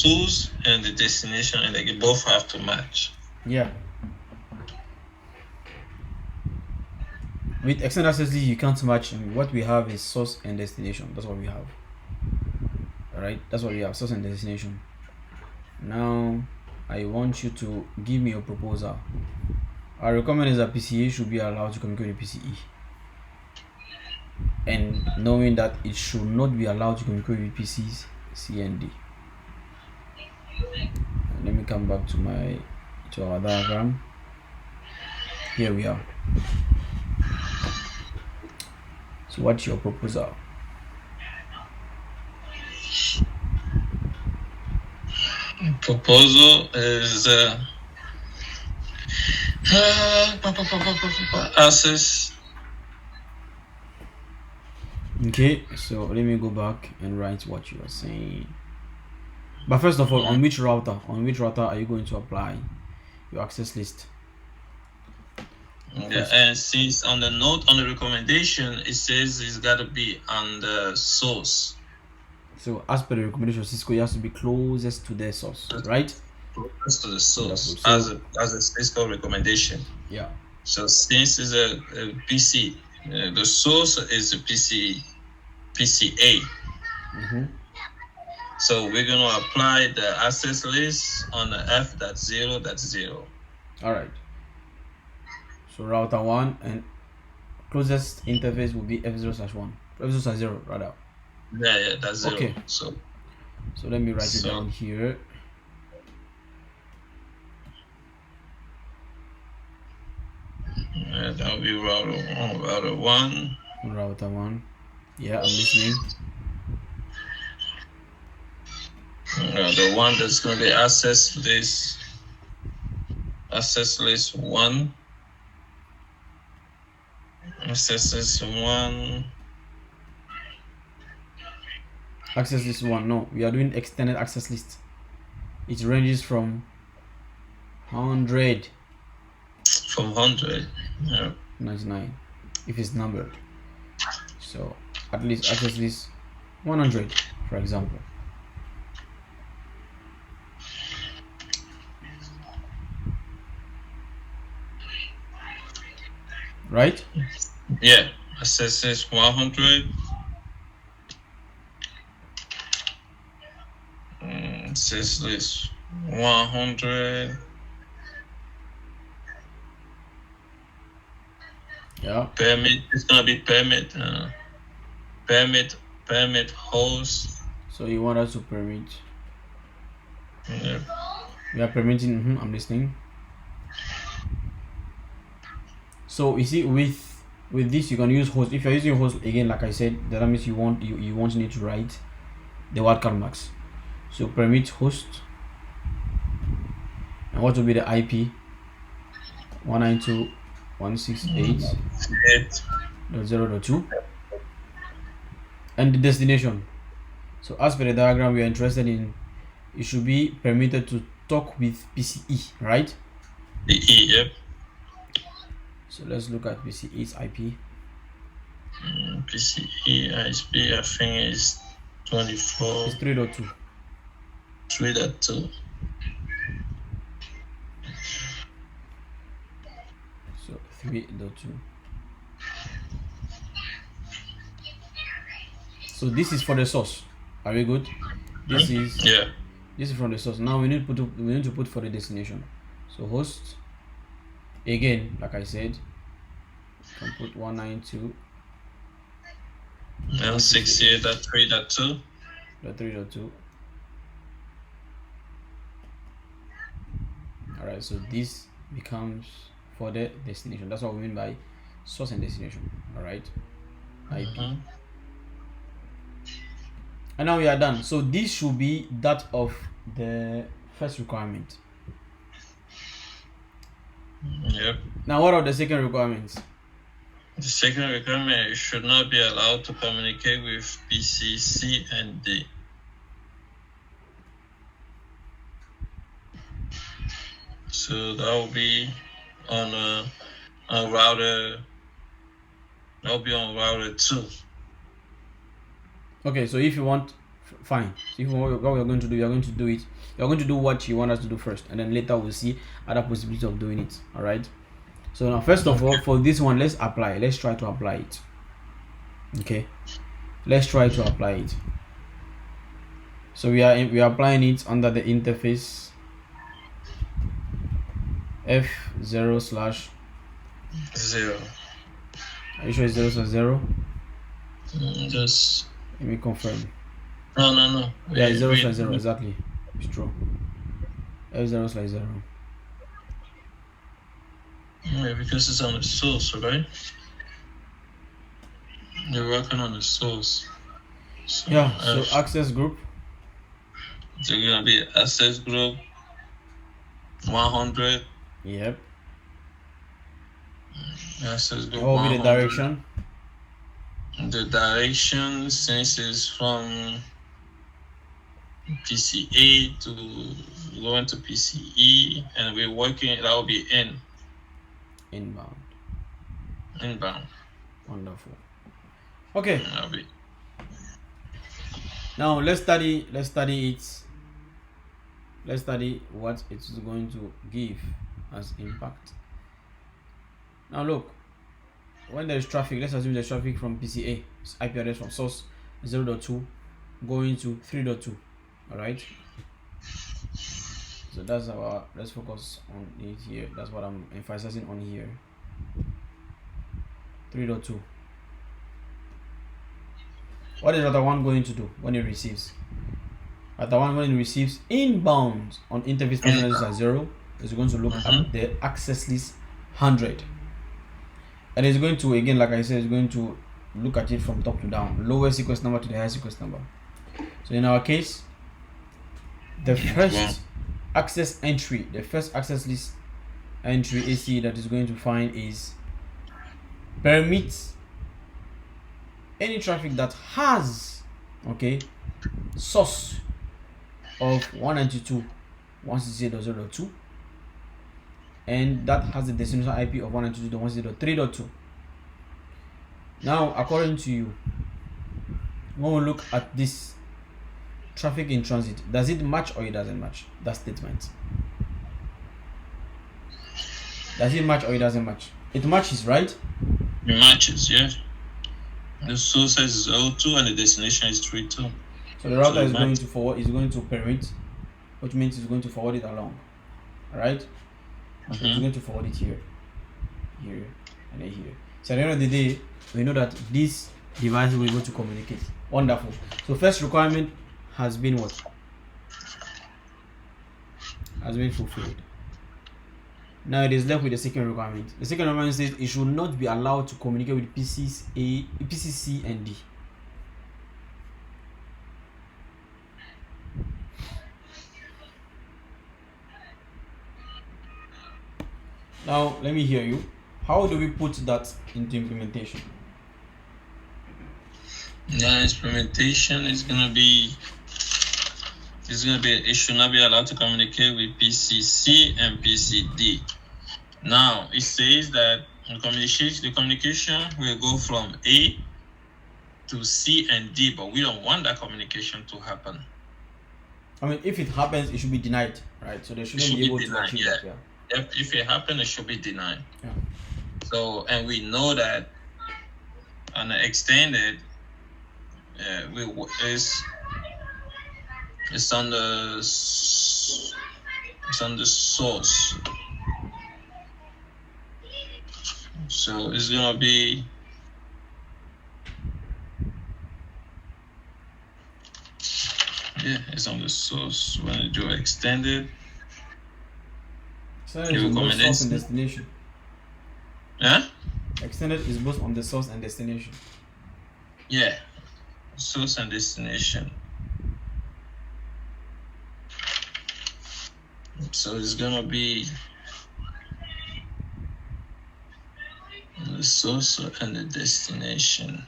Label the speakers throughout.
Speaker 1: source and the destination, and they both have to match.
Speaker 2: Yeah. With extended access list, you can't match. What we have is source and destination. That's what we have. Alright, that's what we have, source and destination. Now, I want you to give me your proposal. Our requirement is that PCA should be allowed to communicate with PCE. And knowing that it should not be allowed to communicate with PCs C and D. Let me come back to our diagram. Here we are. So what's your proposal?
Speaker 1: Proposal is access.
Speaker 2: Okay, so let me go back and write what you are saying. But first of all, on which router are you going to apply your access list?
Speaker 1: Yeah, and since on the note on the recommendation it says it's got to be on the source.
Speaker 2: So as per the recommendation of Cisco, it has to be closest to their source, right?
Speaker 1: Closest to the source. So, as a Cisco recommendation.
Speaker 2: Yeah.
Speaker 1: So since it's a PC, the source is a PCA. So we're going to apply the access list on the F.0.0.
Speaker 2: All right. So router 1 and closest interface will be F0/1. F0/0 rather.
Speaker 1: Yeah, that's 0.
Speaker 2: Okay.
Speaker 1: So
Speaker 2: let me write it down here.
Speaker 1: That will be router 1.
Speaker 2: Router 1. Yeah, I'm listening.
Speaker 1: The one that's going to be access list 1. Access list 1.
Speaker 2: Access list 1. No, we are doing extended access list. It ranges from 100.
Speaker 1: From 100. Yeah.
Speaker 2: 99 if it's numbered. So at least access list 100, for example. Right?
Speaker 1: Yeah, access list 100. Access list 100.
Speaker 2: Yeah.
Speaker 1: Permit. It's gonna be permit. Permit host.
Speaker 2: So you want us to permit?
Speaker 1: Yeah.
Speaker 2: We are permitting. I'm listening. So you see, with this you can use host. If you're using host again, like I said, that means you want need to write the wildcard marks. So permit host, and what will be the IP? 192.168.0.2, and the destination. So as per the diagram, we are interested in, it should be permitted to talk with PCE, right?
Speaker 1: PCE, yep.
Speaker 2: So let's look at PCE's IP.
Speaker 1: PCE ISP, I think is 24.
Speaker 2: It's 3.2.
Speaker 1: 3.2.
Speaker 2: So 3.2. So this is for the source. Are we good? This is This is from the source. Now we need to put for the destination. So host, again, like I said, can put 192.
Speaker 1: And 68.3.2.
Speaker 2: The 3.2. Alright, so this becomes for the destination. That's what we mean by source and destination. Alright. IP. And now we are done. So this should be that of the first requirement.
Speaker 1: Yep.
Speaker 2: Now what are the second requirements?
Speaker 1: The second requirement, should not be allowed to communicate with PC C and D. So that will be on router. That will be on router 2.
Speaker 2: Okay, so if you want Fine. So if what we're going to do, you're going to do it. You're going to do what you want us to do first, and then later we'll see other possibilities of doing it. All right. So now, first of all, for this one, let's apply. Let's try to apply it. Okay. Let's try to apply it. So we are applying it under the interface F0/0. Are you sure it's 0/0?
Speaker 1: Just
Speaker 2: let me confirm.
Speaker 1: No.
Speaker 2: Yeah, 0/0 exactly. It's true. F0/0.
Speaker 1: Yeah, because it's on the source, right? You're working on the source.
Speaker 2: So yeah. So access group.
Speaker 1: So you're gonna be access group 100.
Speaker 2: Yep.
Speaker 1: Access group.
Speaker 2: What will be the direction?
Speaker 1: The direction, since it's from PCA to going to PCE, and we're working, that will be
Speaker 2: inbound. Wonderful. Okay. Now let's study it. Let's study what it's going to give as impact. Now look, when there is traffic, let's assume there's traffic from PCA, it's IP address from source 0.2 going to 3.2. all right, so that's our, let's focus on it here. That's what I'm emphasizing on here. 3.2. What is router 1 going to do when it receives? Router 1, when it receives inbound on interface functionalities at 0, is going to look at the access list 100. And it's going to, again, like I said, it's going to look at it from top to down, lowest sequence number to the highest sequence number. So in our case, the first access entry, the first access list entry AC that is going to find is permits any traffic that has, okay, source of 192.168.0.2 and that has the destination IP of 192.168.3.2. Now, according to you, when we look at this traffic in transit, does it match or it doesn't match? That statement. Does it match or it doesn't match? It matches, right?
Speaker 1: It matches, yeah. The source is 0.2 and the destination is 3.2.
Speaker 2: So the router is going to forward, is going to permit, which means it's going to forward it along. Alright? So it's going to forward it here, and then here. So at the end of the day, we know that this device will be able to communicate. Wonderful. So first requirement has been what? Has been fulfilled. Now it is left with the second requirement. The second requirement says it should not be allowed to communicate with PCC and D. Now let me hear you. How do we put that into implementation?
Speaker 1: The implementation is gonna be, it should not be allowed to communicate with PCC and PCD. Now it says that the communication will go from A to C and D, but we don't want that communication to happen.
Speaker 2: I mean, if it happens, it should be denied, right? So they shouldn't be able to achieve that.
Speaker 1: Yeah. If it happens, it should be denied.
Speaker 2: Yeah.
Speaker 1: So, and we know that on the extended, it's on the source. So it's gonna be it's on the source. When you do extended,
Speaker 2: so it's on the source and destination.
Speaker 1: Yeah?
Speaker 2: Extended is both on the source and destination.
Speaker 1: Yeah, source and destination. So it's gonna be the source and the destination.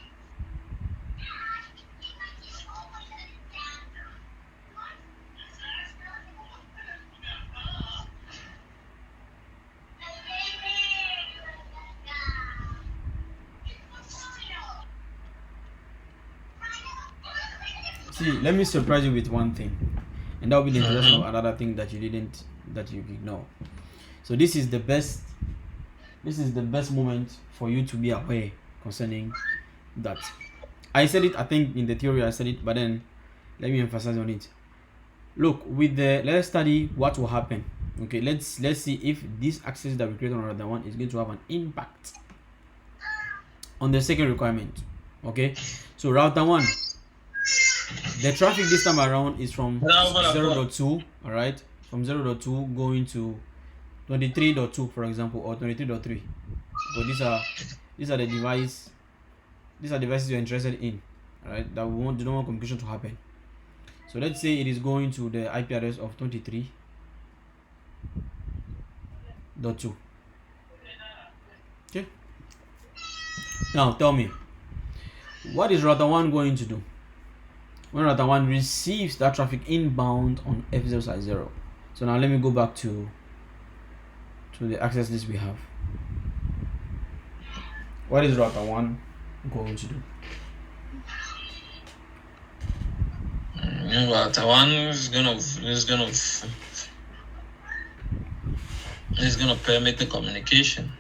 Speaker 2: See, let me surprise you with one thing, and that will be the introduction of another thing that you ignore. So this is the best moment for you to be aware concerning that. I said it, I think in the theory I said it, but then let me emphasize on it. Look, let's study what will happen. Okay, let's see if this access that we create on router 1 is going to have an impact on the second requirement. Okay, so router 1, the traffic this time around is from 0.2, all right, from 0.2 going to 23.2, for example, or 23.3. So these are devices you're interested in, all right, that we don't want communication to happen. So let's say it is going to the IP address of 23.2. Okay. Now tell me, what is router 1 going to do when router 1 receives that traffic inbound on F0/0? So now let me go back to the access list we have. What is router 1 going to do?
Speaker 1: Router 1 is gonna permit the communication.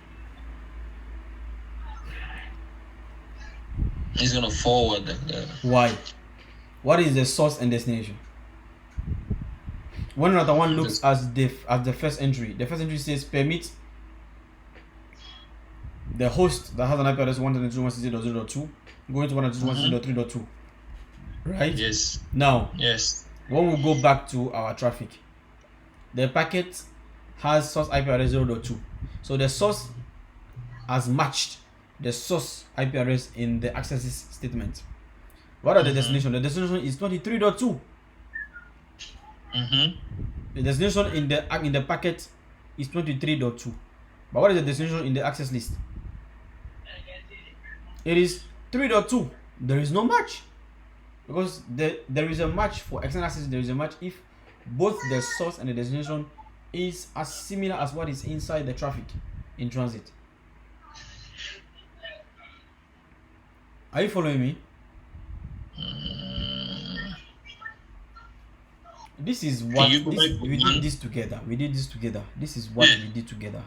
Speaker 1: It's gonna forward the
Speaker 2: Why? What is the source and destination? When router 1 looks at the first entry, the first entry says permit the host that has an IP address 192.168.0.2 going to 192.168.3.2. Right?
Speaker 1: Yes.
Speaker 2: Now,
Speaker 1: yes.
Speaker 2: When we go back to our traffic, the packet has source IP address 0.2. So the source has matched the source IP address in the access statement. What are the destination? The destination is 23.2. The destination in the packet is 23.2. But what is the destination in the access list? It is 3.2. There is no match. Because there is a match for external access, there is a match if both the source and the destination is as similar as what is inside the traffic in transit. Are you following me? This is what we did this together. This is what we did together.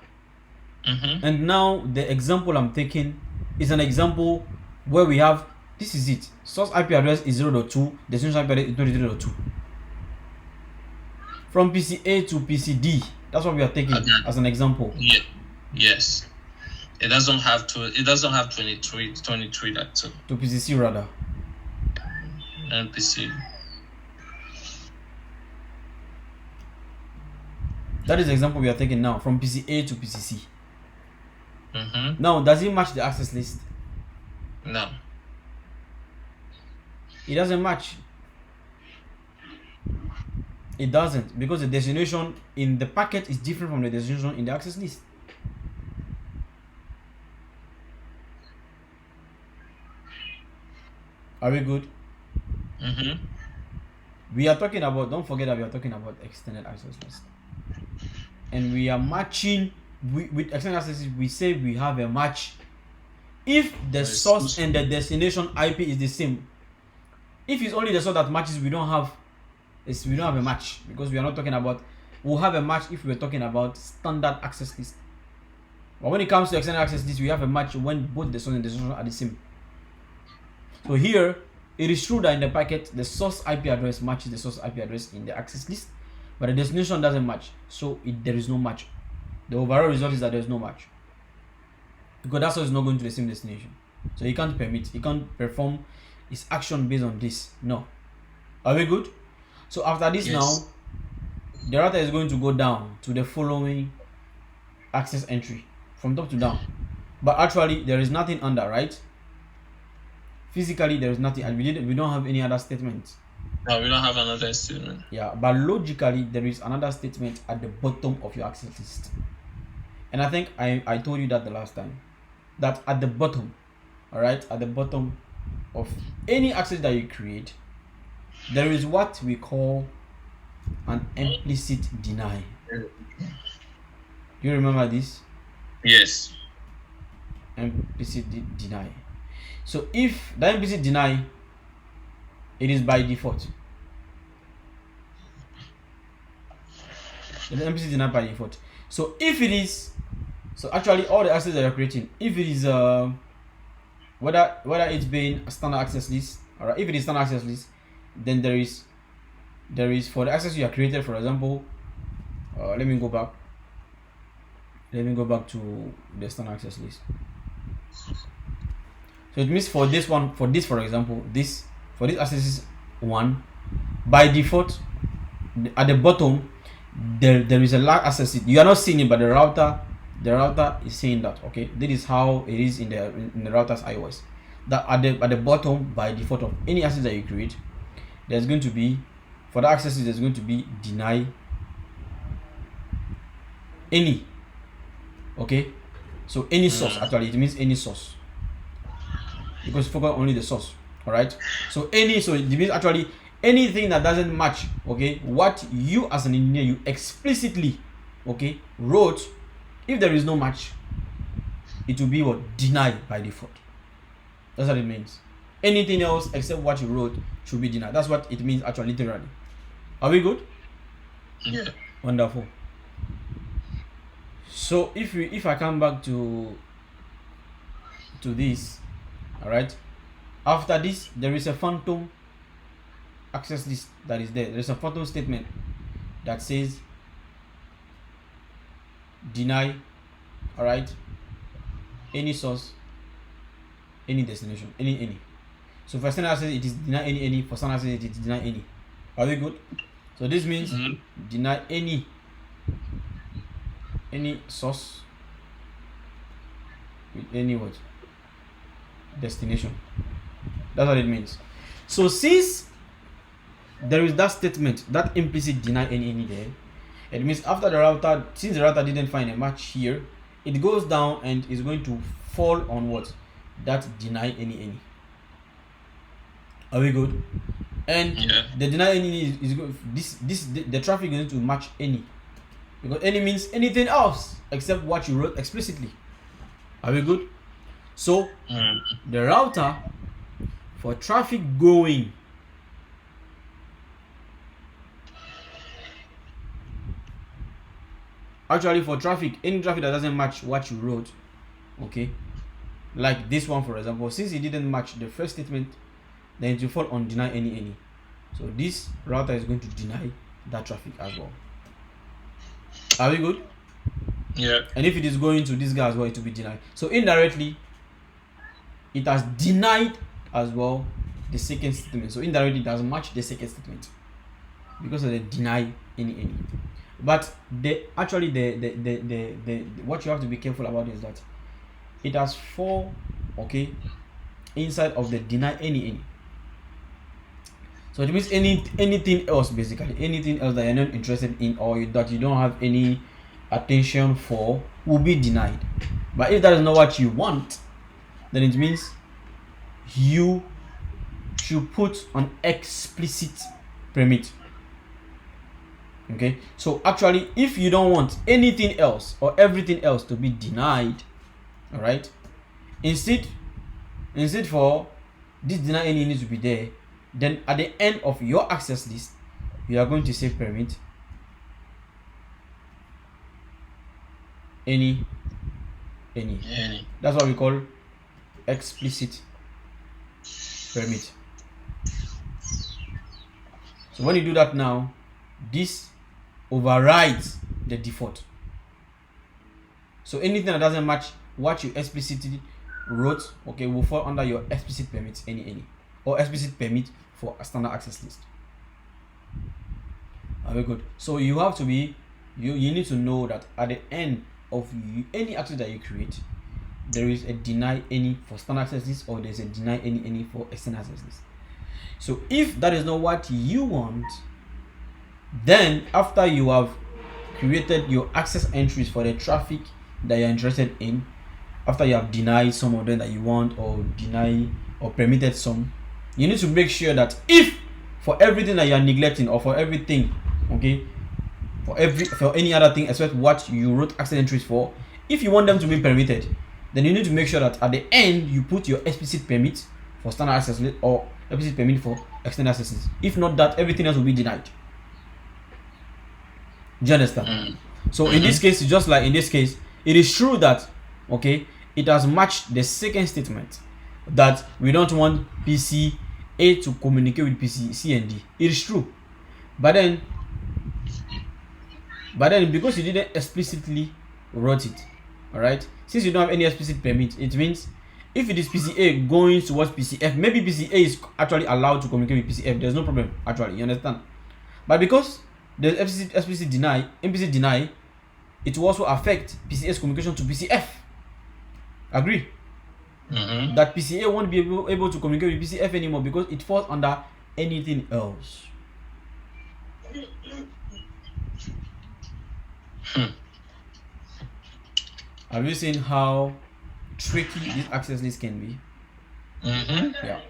Speaker 2: And now the example I'm taking is an example where we have, this is it. Source IP address is 0.2, destination IP address is 23.2. From PC-A to PC-D, that's what we are taking as an example.
Speaker 1: Yeah. Yes. It doesn't have 23.2.
Speaker 2: To PC-C rather.
Speaker 1: And PC.
Speaker 2: That is the example we are taking now, from PC-A to PC-C. Now, does it match the access list?
Speaker 1: No.
Speaker 2: It doesn't match. It doesn't, because the destination in the packet is different from the destination in the access list. Are we good? We are talking about, don't forget that we are talking about extended access list. And we are matching with extended access list. We say we have a match if the source and the destination IP is the same. If it's only the source that matches, we don't have a match, because we are not talking about, we'll have a match if we're talking about standard access list. But when it comes to extended access list, we have a match when both the source and the destination are the same. So here, it is true that in the packet, the source IP address matches the source IP address in the access list, but the destination doesn't match. So there is no match. The overall result is that there is no match, because that source is not going to the same destination. So he can't perform his action based on this. No. Are we good? So after this, yes. Now the router is going to go down to the following access entry from top to down, but actually there is nothing under, right? Physically there is nothing, and we don't have any other statement.
Speaker 1: No, we don't have another statement.
Speaker 2: Yeah, but logically there is another statement at the bottom of your access list. And I think I told you that the last time, that at the bottom, all right, at the bottom of any access that you create, there is what we call an implicit deny. Do you remember this?
Speaker 1: Yes.
Speaker 2: Implicit deny. So if the implicit deny It is by default. The MPC is denied by default. So if it is, so actually all the access that you're creating, if it is whether it's being a standard access list, alright, if it is standard access list, then there is for the access you have created, for example, let me go back to the standard access list. So it means for this one, for example, for this access 1, by default at the bottom there is a large access. You are not seeing it, but the router is saying that. Okay, this is how it is in the router's iOS. That at the bottom, by default of any access that you create, there's going to be, for the accesses, there's going to be deny any. Okay, so any source, actually it means any source, because focus only the source. All right, so it means actually anything that doesn't match, okay, what you as an engineer you explicitly, okay, wrote. If there is no match, it will be what? Denied by default. That's what it means. Anything else except what you wrote should be denied. That's what it means actually, literally. Are we good?
Speaker 1: Yeah.
Speaker 2: Wonderful. So if I come back to this, all right, after this there is a phantom access list that is there. There's a phantom statement that says deny, all right, any source, any destination, any. So for standard access it is deny any. For standard access it is deny any. Are we good? So this means deny any source with any what? Destination. That's what it means. So since there is that statement, that implicit deny any there, it means after the router, since the router didn't find a match here, it goes down and is going to fall on what? That deny any. Are we good? And the deny any is good. The traffic is going to match any, because any means anything else except what you wrote explicitly. Are we good? So the router, for traffic going, actually for traffic, any traffic that doesn't match what you wrote, okay, like this one for example, since it didn't match the first statement, then it will fall on deny any. So this router is going to deny that traffic as well. Are we good?
Speaker 1: Yeah.
Speaker 2: And if it is going to this guy as well, it will be denied. So indirectly it has denied as well the second statement. So indirectly it doesn't match the second statement because of the deny any. But the what you have to be careful about is that it has 4, okay, inside of the deny any. So it means anything else, basically anything else that you're not interested in or that you don't have any attention for will be denied. But if that is not what you want, then it means you should put an explicit permit. Okay, so actually if you don't want anything else or everything else to be denied, all right, instead for this deny any needs to be there, then at the end of your access list you are going to say permit any. That's what we call explicit permit. So when you do that now, this overrides the default. So anything that doesn't match what you explicitly wrote, okay, will fall under your explicit permits any or explicit permit for a standard access list. Very good. So you have to be, you need to know that at the end of any access that you create, there is a deny any for standard access list or there's a deny any for extended access list. So if that is not what you want, then after you have created your access entries for the traffic that you're interested in, after you have denied some of them that you want or deny or permitted some, you need to make sure that if for everything that you are neglecting or for everything, okay, for any other thing except what you wrote access entries for, if you want them to be permitted, then you need to make sure that at the end you put your explicit permit for standard access list or explicit permit for extended access list. If not that, everything else will be denied. Do you understand? So in this case, just like in this case, it is true that, okay, it has matched the second statement that we don't want PC A to communicate with PC C and D. It is true, but then because you didn't explicitly wrote it, all right, since you don't have any explicit permit, it means if it is PC A going towards PC F, maybe PC A is actually allowed to communicate with PC F. There's no problem actually, you understand? But because there's implicit deny, it will also affect PCA's communication to PCF. Agree? That PCA won't be able to communicate with PCF anymore because it falls under anything else. Have you seen how tricky this access list can be? Yeah.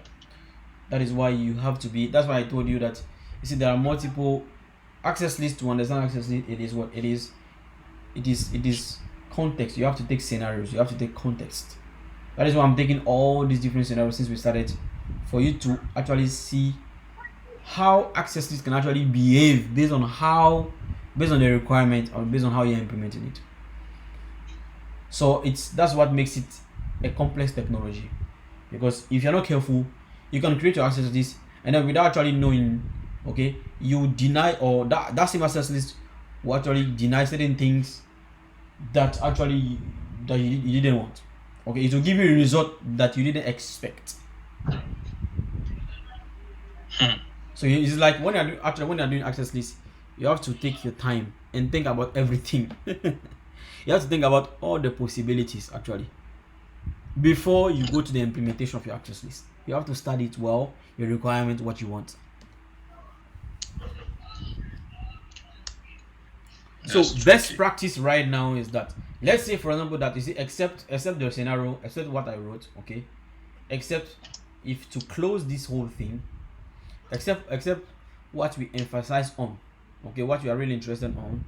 Speaker 2: That is why you have to be. That's why I told you that. You see, there are multiple access lists. To understand access list, it is what it is. It is context. You have to take scenarios. You have to take context. That is why I'm taking all these different scenarios since we started, for you to actually see how access lists can actually behave based on the requirement or based on how you're implementing it. So that's what makes it a complex technology, because if you're not careful, you can create your access list and then without actually knowing, okay, you deny, or that same access list will actually deny certain things that actually you didn't want. Okay, it will give you a result that you didn't expect. So it's like when you're doing access list, you have to take your time and think about everything. You have to think about all the possibilities actually before you go to the implementation of your access list. You have to study it well, your requirement, what you want. So best practice right now is that, let's say for example that you see, except the scenario, except what I wrote, okay, except if to close this whole thing, except what we emphasize on, okay, what we are really interested on,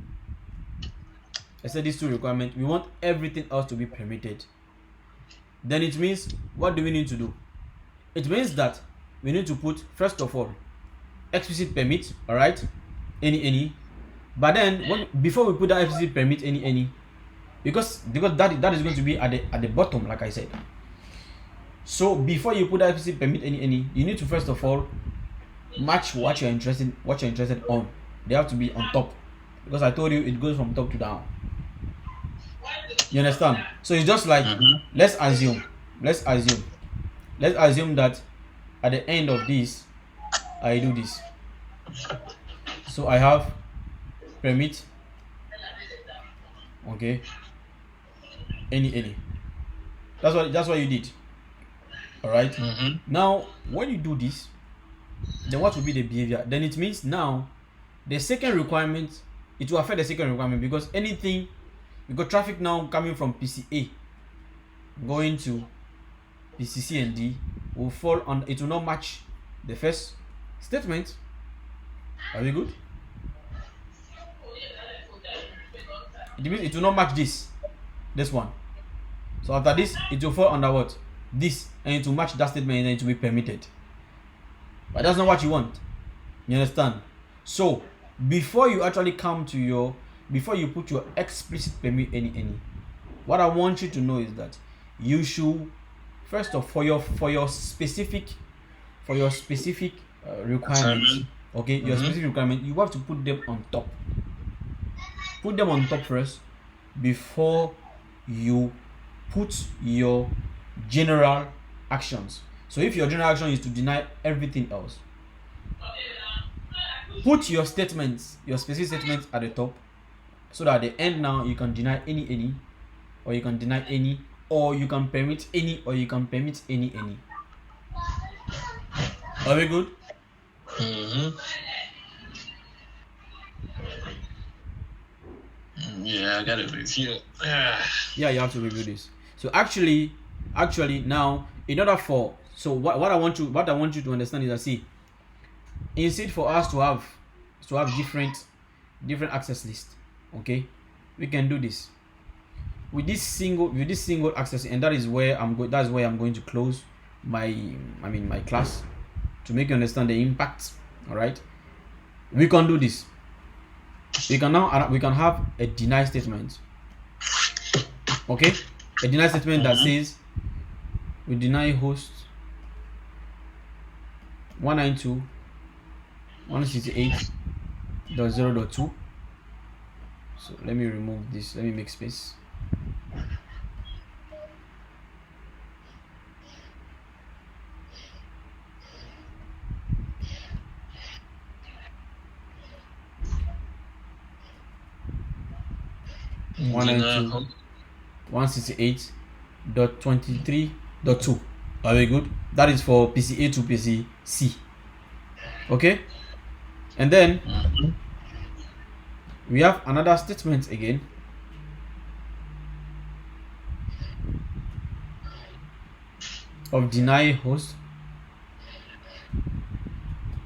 Speaker 2: except these two requirements, we want everything else to be permitted. Then it means, what do we need to do? It means that we need to put, first of all, explicit permit, all right, any. But then before we put that explicit permit any, because that is going to be at the bottom, like I said. So before you put that explicit permit any, you need to first of all match what you're interested on. They have to be on top, because I told you it goes from top to down. You understand? So it's just like, let's assume that at the end of this I do this. So I have permit, okay, any. That's what you did. All right. Now when you do this, then what will be the behavior? Then it means now the second requirement, it will affect the second requirement, because traffic now coming from PCA going to PCC and D will fall on, it will not match the first statement. Are we good? It means it will not match this one. So after this, it will fall under what? This, and it will match that statement, and then it will be permitted. But that's not what you want. You understand? So before you actually before you put your explicit permit any, what I want you to know is that you should, first of all, for your specific requirements, okay, your specific requirement, you have to put them on top. Put them on top first before you put your general actions. So if your general action is to deny everything else, put your statements, your specific statements at the top, so that at the end now you can deny any, or you can deny any, or you can permit any, or you can permit any. Are we good?
Speaker 1: Yeah, I gotta review.
Speaker 2: Yeah, you have to review this. So actually now, in order for, so what I want you to understand is that, see, instead for us to have different access lists, okay, we can do this with this single access, and that is where I'm going to close my class. to make you understand the impact. All right, we can do this. We can have a deny statement. Okay, a deny statement that says we deny host 192.168.0.2. So let me remove this. Let me make space.
Speaker 1: Deny
Speaker 2: 168.23.2. Very good. That is for PCA to PCC. Okay, and then we have another statement again. Of deny host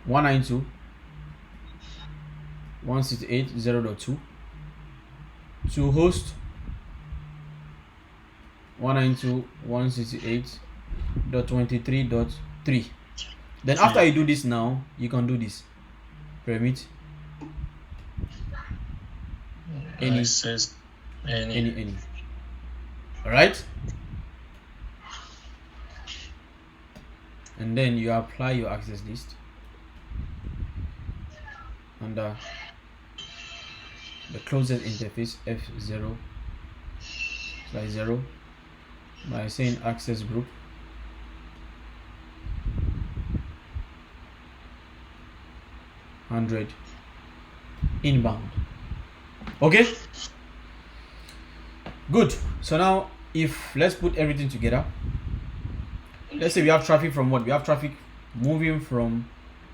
Speaker 2: 192.168.0.2 to host 192.168.23.3. Then after you do this, now you can do this. Permit any. All right, and then you apply your access list under the closest interface F0/0 by saying access group $100 inbound. Okay, good. So now if let's put everything together, let's say we have traffic from what? We have traffic moving from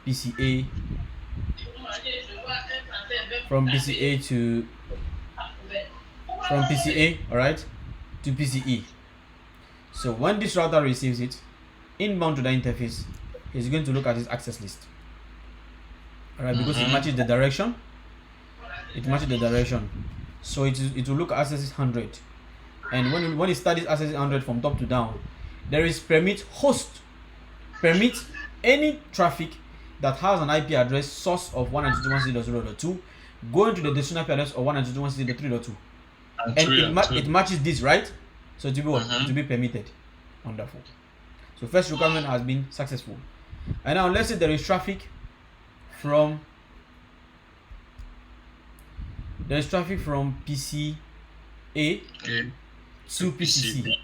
Speaker 2: PCA all right, to PCE. So when this router receives it inbound to the interface, it's going to look at its access list, all right, because it matches the direction. So it will look at access 100, and when it starts accessing 100 from top to down, there is permit any traffic that has an IP address source of 192.168.0.2 going to the destination IP address of 192.168.3.2, and it matches this, right? So it will be what? It will be permitted. Wonderful. So first requirement has been successful. And now let's say there is traffic from PCA to PCC.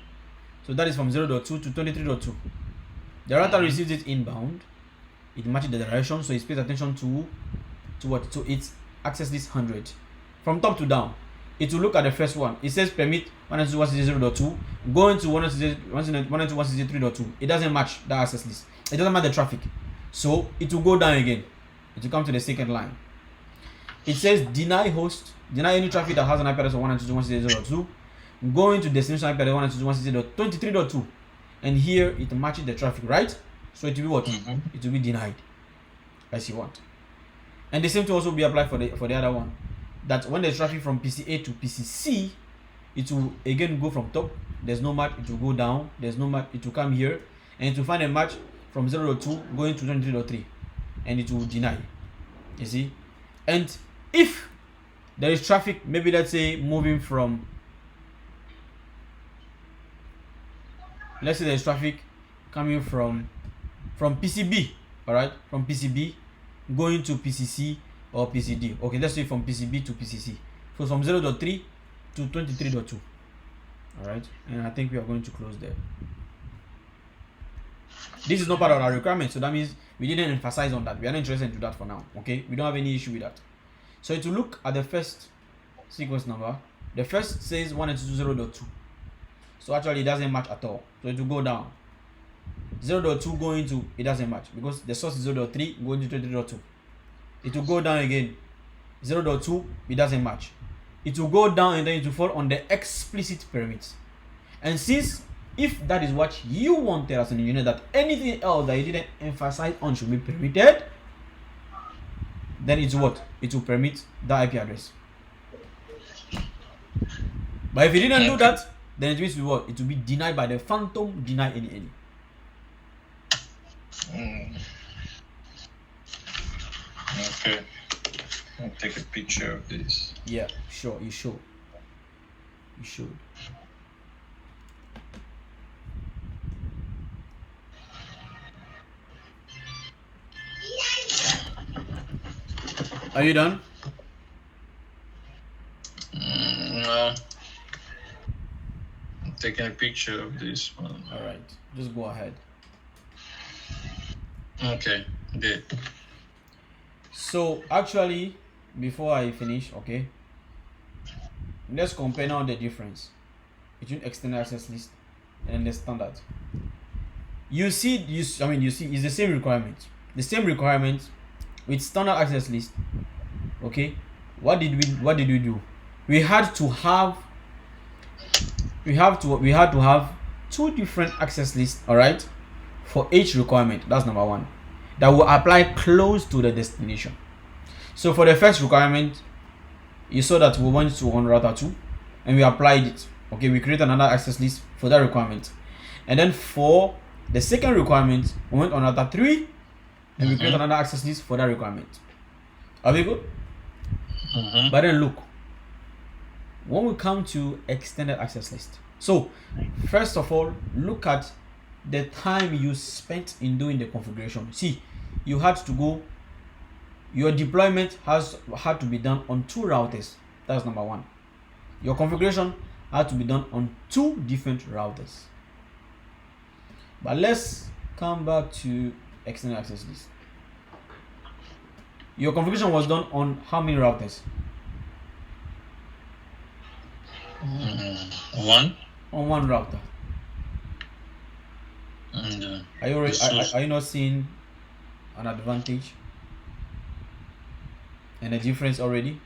Speaker 2: So that is from 0.2 to 23.2. The router receives it inbound. It matches the direction, so it pays attention to what? To its access list 100. From top to down, it will look at the first one. It says permit 192.168.0.2 going to 192.168.3.2. It doesn't match the access list. It doesn't match the traffic. So it will go down again. It will come to the second line. It says deny any traffic that has an IP address of 192.168.0.2 going to destination IP address 192.168.23.2. And here it matches the traffic, right? So it will be what? It will be denied, as you want. And the same thing also be applied for the other one. That when there's traffic from PCA to PCC, it will again go from top. There's no match, it will go down. There's no match, it will come here, and it will find a match from 0.2 going to 23.3, and it will deny. You see? And if there is traffic, maybe let's say moving from, let's say there's traffic coming from PCB, all right, from PCB going to PCC or PCD. Okay, let's say from PCB to PCC. So from 0.3 to 23.2. All right, and I think we are going to close there. This is not part of our requirement, so that means we didn't emphasize on that. We are not interested in that for now. Okay, we don't have any issue with that. So to look at the first sequence number, the first says 192.0.2. So actually it doesn't match at all. So it will go down. 0.2 going to, it doesn't match because the source is 0.3 going to 23.2. It will go down again. 0.2, it doesn't match. It will go down and then it will fall on the explicit permit. And since if that is what you wanted as an engineer, that anything else that you didn't emphasize on should be permitted, then it's what? It will permit the IP address. But if you didn't do that, then it means what? It will be denied by the phantom deny any.
Speaker 1: Okay. I'll take a picture of this.
Speaker 2: Yeah, sure, you should. You should. Are you done?
Speaker 1: No. I'm taking a picture of this one.
Speaker 2: All right, just go ahead.
Speaker 1: Okay, good.
Speaker 2: So actually, before I finish, okay, let's compare now the difference between extended access list and the standard. You see, it's the same requirement. The same requirement with standard access list. Okay, what did we do? We had to have two different access lists, all right, for each requirement. That's number one. That will apply close to the destination. So for the first requirement, you saw that we went to on router 2 and we applied it. Okay, we created another access list for that requirement. And then for the second requirement, we went on router 3 and we created another access list for that requirement. Are we good? But then look, when we come to extended access list, so first of all, look at the time you spent in doing the configuration. See, you had to go, your deployment had to be done on 2 routers. That's number one. Your configuration had to be done on 2 different routers. But let's come back to extended access list. Your configuration was done on how many routers?
Speaker 1: One.
Speaker 2: On 1 router.
Speaker 1: And,
Speaker 2: Are you not seeing an advantage and a difference already?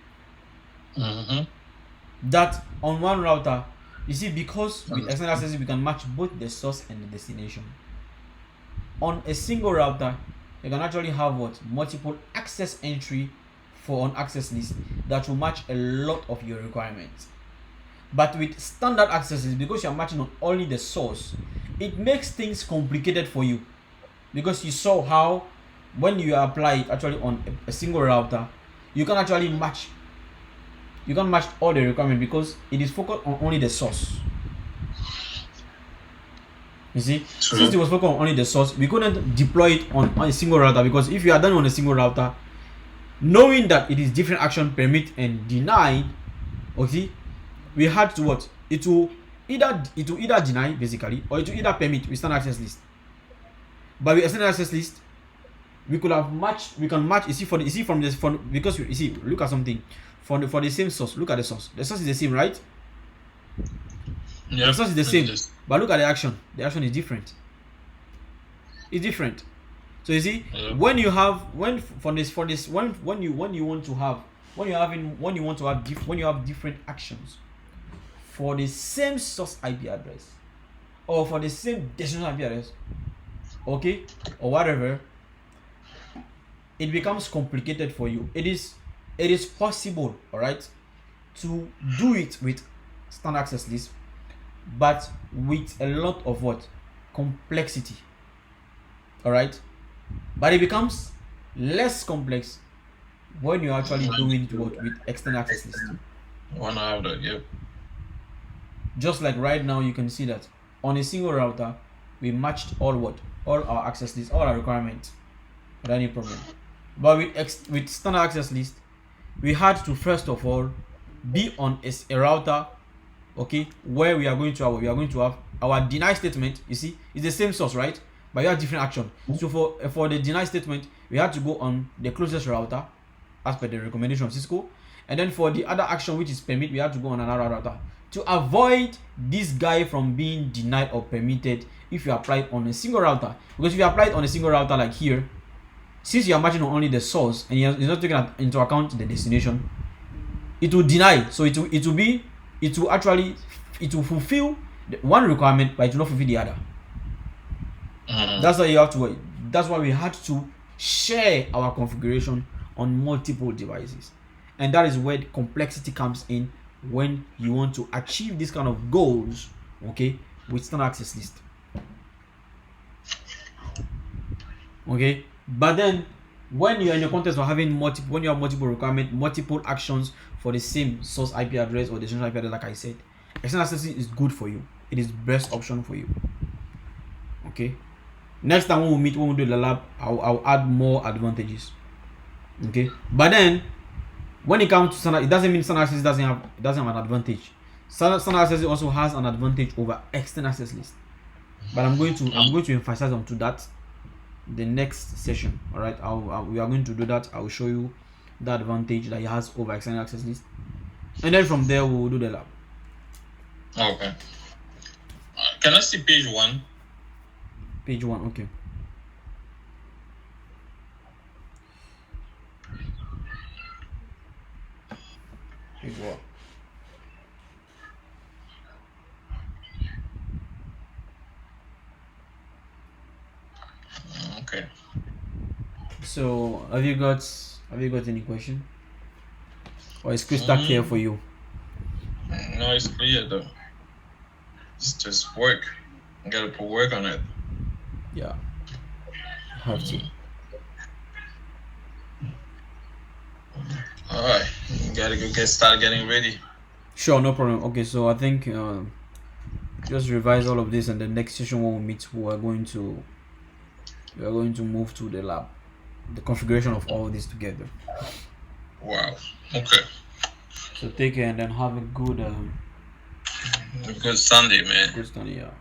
Speaker 2: That on 1 router, you see, because with extended access we can match both the source and the destination. On a single router, you can actually have multiple access entry for an access list that will match a lot of your requirements. But with standard access list, because you're matching on only the source, it makes things complicated for you, because you saw how when you apply it actually on a single router, you can actually match. You can match all the requirements because it is focused on only the source. You see, since it was focused on only the source, we couldn't deploy it on a single router, because if you are done on a single router, knowing that it is different action permit and deny, okay, we had to it will either deny basically, or it will either permit with standard access list. But with extended access list, we could have matched. We can match. Because you see, look at something for the same source. Look at the source. The source is the same, right?
Speaker 1: Yeah.
Speaker 2: The source is the same, but look at the action. The action is different. It's different. So you see, when you have when you want to have different actions for the same source IP address or for the same destination IP address, okay, or whatever, it becomes complicated for you. It is possible, all right, to do it with standard access list, but with a lot of complexity, all right. But it becomes less complex when you're actually doing it with external access list.
Speaker 1: 1 router, yep.
Speaker 2: Just like right now, you can see that on a single router, we matched all our access lists, all our requirements without any problem. But with standard access list, we had to first of all be on a router, okay, where we are going to have our deny statement. You see, it's the same source, right? But you have different action. So for the deny statement, we had to go on the closest router as per the recommendation of Cisco. And then for the other action, which is permit, we had to go on another router to avoid this guy from being denied or permitted if you apply it on a single router. Because if you apply it on a single router like here, since you are matching on only the source and you're not taking into account the destination, it will deny. So it will fulfill the one requirement, but it will not fulfill the other. That's why you have to. That's why we had to share our configuration on multiple devices, and that is where the complexity comes in when you want to achieve this kind of goals, okay, with standard access list. Okay, but then when you're in the context of having multiple, when you have multiple requirement, multiple actions for the same source IP address or destination IP address, like I said, external accessing is good for you. It is the best option for you. Okay. Next time when we meet, when we do the lab, I'll add more advantages. Okay. But then when it comes to standard, it doesn't mean standard access doesn't have an advantage. Standard access also has an advantage over external access list. But I'm going to emphasize onto that the next session. All right, we are going to do that. I will show you the advantage that it has over external access list, and then from there we will do the lab.
Speaker 1: Okay. Can I see page 1?
Speaker 2: Page 1, okay. Page 1.
Speaker 1: Okay.
Speaker 2: So have you got any question, or is crystal clear for you?
Speaker 1: No, it's clear though. It's just work. You gotta put work on it.
Speaker 2: Yeah, have to.
Speaker 1: All right, you gotta go start getting ready.
Speaker 2: Sure, no problem. Okay, so I think just revise all of this, and the next session when we meet, we are going to move to the lab, the configuration of all this together.
Speaker 1: Wow. Okay.
Speaker 2: So take care and then have a good
Speaker 1: Good Sunday, man.
Speaker 2: good Sunday. Yeah.